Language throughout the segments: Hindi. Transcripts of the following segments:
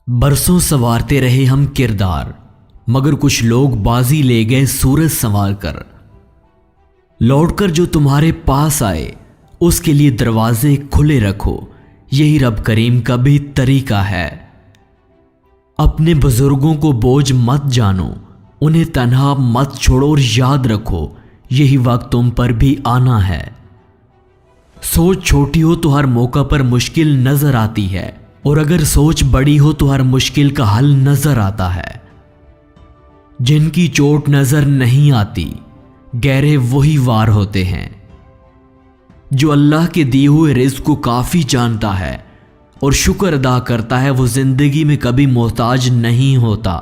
बरसों संवारते रहे हम किरदार, मगर कुछ लोग बाजी ले गए सूरज संवार कर। लौटकर जो तुम्हारे पास आए उसके लिए दरवाजे खुले रखो, यही रब करीम का भी तरीका है। अपने बुजुर्गों को बोझ मत जानो, उन्हें तन्हा मत छोड़ो और याद रखो यही वक्त तुम पर भी आना है। सोच छोटी हो तो हर मौका पर मुश्किल नजर आती है, और अगर सोच बड़ी हो तो हर मुश्किल का हल नजर आता है। जिनकी चोट नजर नहीं आती गहरे वही वार होते हैं। जो अल्लाह के दिए हुए रिज़्क़ को काफी जानता है और शुक्र अदा करता है, वो जिंदगी में कभी मोहताज नहीं होता।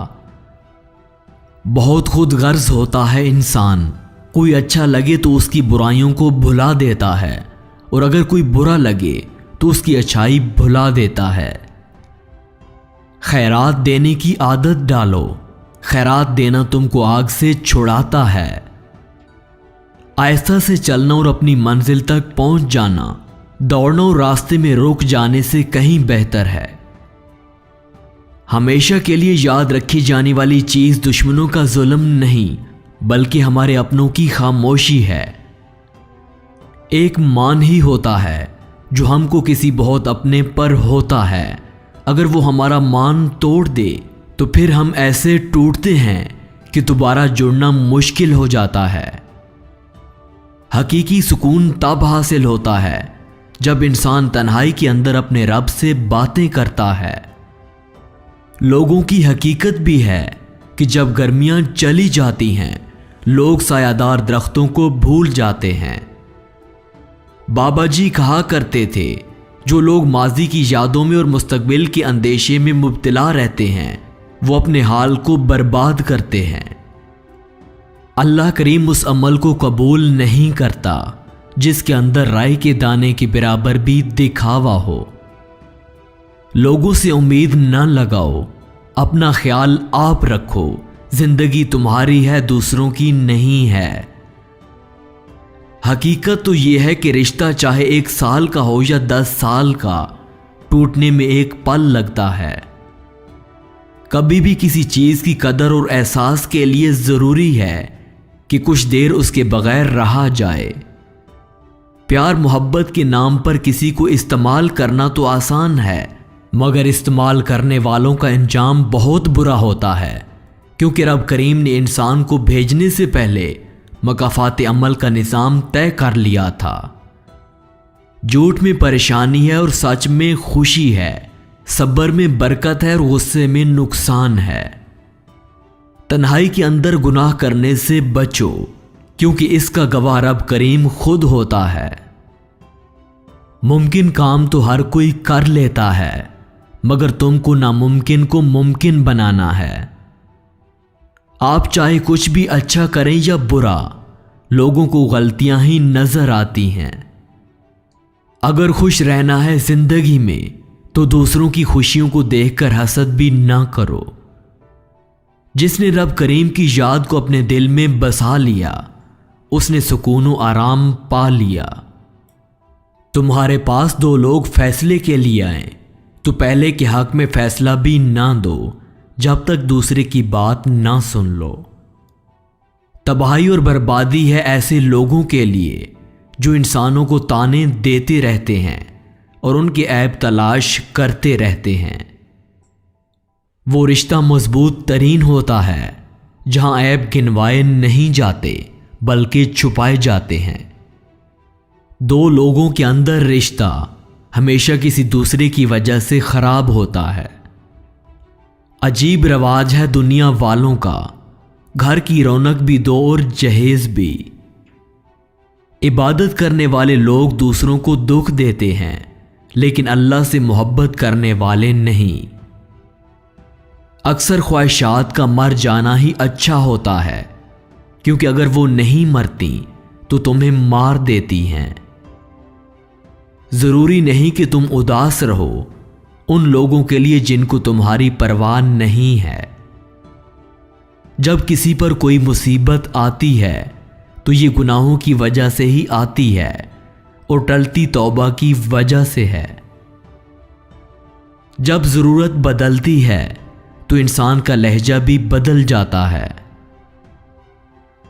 बहुत खुद गर्ज होता है इंसान, कोई अच्छा लगे तो उसकी बुराइयों को भुला देता है, और अगर कोई बुरा लगे तो उसकी अच्छाई भुला देता है। खैरात देने की आदत डालो, खैरात देना तुमको आग से छुड़ाता है। आहिस्ता से चलना और अपनी मंजिल तक पहुंच जाना दौड़ना और रास्ते में रुक जाने से कहीं बेहतर है। हमेशा के लिए याद रखी जाने वाली चीज दुश्मनों का जुल्म नहीं, बल्कि हमारे अपनों की खामोशी है। एक मान ही होता है जो हमको किसी बहुत अपने पर होता है। अगर वो हमारा मान तोड़ दे तो फिर हम ऐसे टूटते हैं कि दोबारा जुड़ना मुश्किल हो जाता है। हकीकी सुकून तब हासिल होता है जब इंसान तन्हाई के अंदर अपने रब से बातें करता है। लोगों की हकीकत भी है कि जब गर्मियां चली जाती हैं लोग सायादार दरख्तों को भूल जाते हैं। बाबा जी कहा करते थे, जो लोग माजी की यादों में और मुस्तकबिल के अंदेशे में मुब्तला रहते हैं वो अपने हाल को बर्बाद करते हैं। अल्लाह करीम उस अमल को कबूल नहीं करता जिसके अंदर राई के दाने के बराबर भी दिखावा हो। लोगों से उम्मीद न लगाओ, अपना ख्याल आप रखो। जिंदगी तुम्हारी है, दूसरों की नहीं है। हकीकत तो यह है कि रिश्ता चाहे 1 साल का हो या 10 साल का, टूटने में एक पल लगता है। कभी भी किसी चीज की कदर और एहसास के लिए जरूरी है कि कुछ देर उसके बगैर रहा जाए। प्यार मोहब्बत के नाम पर किसी को इस्तेमाल करना तो आसान है, मगर इस्तेमाल करने वालों का अंजाम बहुत बुरा होता है, क्योंकि रब करीम ने इंसान को भेजने से पहले मकाफात अमल का निज़ाम तय कर लिया था। झूठ में परेशानी है और सच में खुशी है, सब्र में बरकत है और गुस्से में नुकसान है। तन्हाई के अंदर गुनाह करने से बचो, क्योंकि इसका गवाह रब करीम खुद होता है। मुमकिन काम तो हर कोई कर लेता है, मगर तुमको नामुमकिन को मुमकिन बनाना है। आप चाहे कुछ भी अच्छा करें या बुरा, लोगों को गलतियां ही नजर आती हैं। अगर खुश रहना है जिंदगी में तो दूसरों की खुशियों को देखकर हसद भी ना करो। जिसने रब करीम की याद को अपने दिल में बसा लिया उसने सुकून और आराम पा लिया। तुम्हारे पास 2 लोग फैसले के लिए आए तो पहले के हक में फैसला भी ना दो जब तक दूसरे की बात ना सुन लो। तबाही और बर्बादी है ऐसे लोगों के लिए जो इंसानों को ताने देते रहते हैं और उनके ऐब तलाश करते रहते हैं। वो रिश्ता मजबूत तरीन होता है जहां ऐब गिनवाए नहीं जाते बल्कि छुपाए जाते हैं। 2 लोगों के अंदर रिश्ता हमेशा किसी दूसरे की वजह से खराब होता है। अजीब रवाज है दुनिया वालों का, घर की रौनक भी दो और जहेज भी। इबादत करने वाले लोग दूसरों को दुख देते हैं, लेकिन अल्लाह से मोहब्बत करने वाले नहीं। अक्सर ख्वाहिशात का मर जाना ही अच्छा होता है, क्योंकि अगर वो नहीं मरती तो तुम्हें मार देती हैं। जरूरी नहीं कि तुम उदास रहो उन लोगों के लिए जिनको तुम्हारी परवाह नहीं है। जब किसी पर कोई मुसीबत आती है तो ये गुनाहों की वजह से ही आती है और टलती तौबा की वजह से है। जब ज़रूरत बदलती है तो इंसान का लहजा भी बदल जाता है।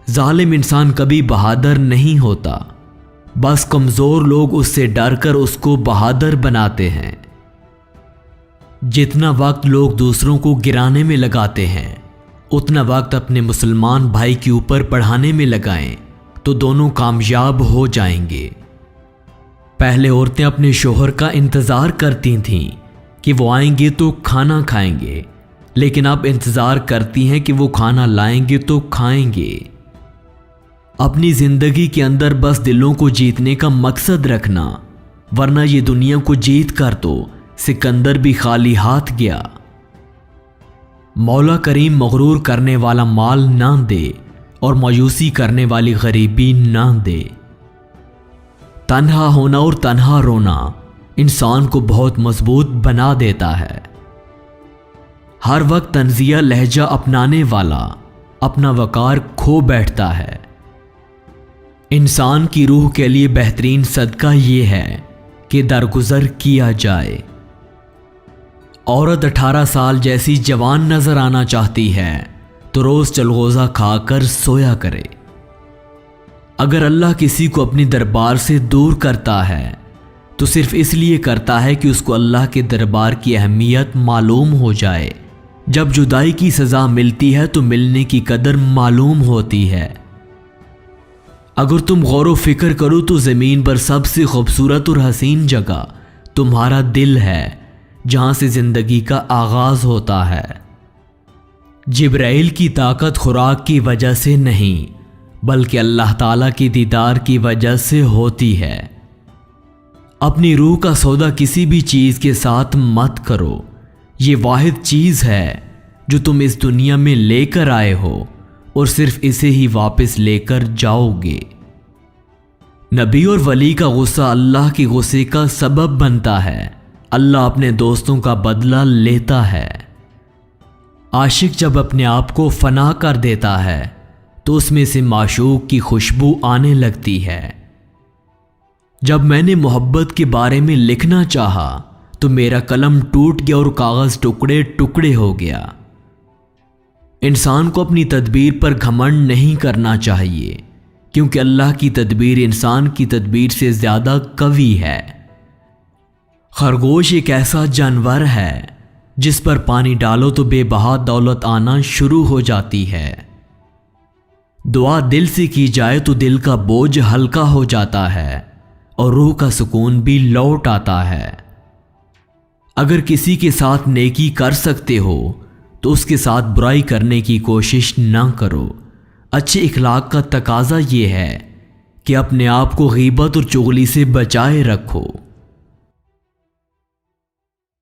जालिम इंसान कभी बहादुर नहीं होता, बस कमज़ोर लोग उससे डरकर उसको बहादुर बनाते हैं। जितना वक्त लोग दूसरों को गिराने में लगाते हैं, उतना वक्त अपने मुसलमान भाई के ऊपर पढ़ाने में लगाएं तो दोनों कामयाब हो जाएंगे। पहले औरतें अपने शोहर का इंतज़ार करती थीं कि वो आएंगे तो खाना खाएंगे, लेकिन अब इंतज़ार करती हैं कि वो खाना लाएंगे तो खाएंगे। अपनी ज़िंदगी के अंदर बस दिलों को जीतने का मकसद रखना, वरना ये दुनिया को जीत कर तो सिकंदर भी खाली हाथ गया। मौला करीम मगरूर करने वाला माल ना दे और मायूसी करने वाली गरीबी ना दे। तन्हा होना और तन्हा रोना इंसान को बहुत मजबूत बना देता है। हर वक्त तंजिया लहजा अपनाने वाला अपना वकार खो बैठता है। इंसान की रूह के लिए बेहतरीन सदका ये है कि दरगुजर किया जाए। औरत 18 साल जैसी जवान नजर आना चाहती है तो रोज चलगोजा खाकर सोया करे। अगर अल्लाह किसी को अपने दरबार से दूर करता है तो सिर्फ इसलिए करता है कि उसको अल्लाह के दरबार की अहमियत मालूम हो जाए। जब जुदाई की सज़ा मिलती है तो मिलने की कदर मालूम होती है। अगर तुम गौर व फिक्र करो तो ज़मीन पर सबसे खूबसूरत और हसीन जगह तुम्हारा दिल है, जहाँ से ज़िंदगी का आगाज़ होता है। जिब्राइल की ताकत खुराक की वजह से नहीं, बल्कि अल्लाह ताला की दीदार की वजह से होती है। अपनी रूह का सौदा किसी भी चीज़ के साथ मत करो। ये वाहिद चीज़ है जो तुम इस दुनिया में लेकर आए हो और सिर्फ इसे ही वापस लेकर जाओगे। नबी और वली का गुस्सा अल्लाह के गुस्से का सबब बनता है। अल्लाह अपने दोस्तों का बदला लेता है। आशिक जब अपने आप को फना कर देता है तो उसमें से माशूक की खुशबू आने लगती है। जब मैंने मोहब्बत के बारे में लिखना चाहा तो मेरा कलम टूट गया और कागज टुकड़े टुकड़े हो गया। इंसान को अपनी तदबीर पर घमंड नहीं करना चाहिए, क्योंकि अल्लाह की तदबीर इंसान की तदबीर से ज्यादा कवी है। खरगोश एक ऐसा जानवर है जिस पर पानी डालो तो बेबहा दौलत आना शुरू हो जाती है। दुआ दिल से की जाए तो दिल का बोझ हल्का हो जाता है और रूह का सुकून भी लौट आता है। अगर किसी के साथ नेकी कर सकते हो तो उसके साथ बुराई करने की कोशिश ना करो। अच्छे इखलाक का तकाजा ये है कि अपने आप को गीबत और चुगली से बचाए रखो।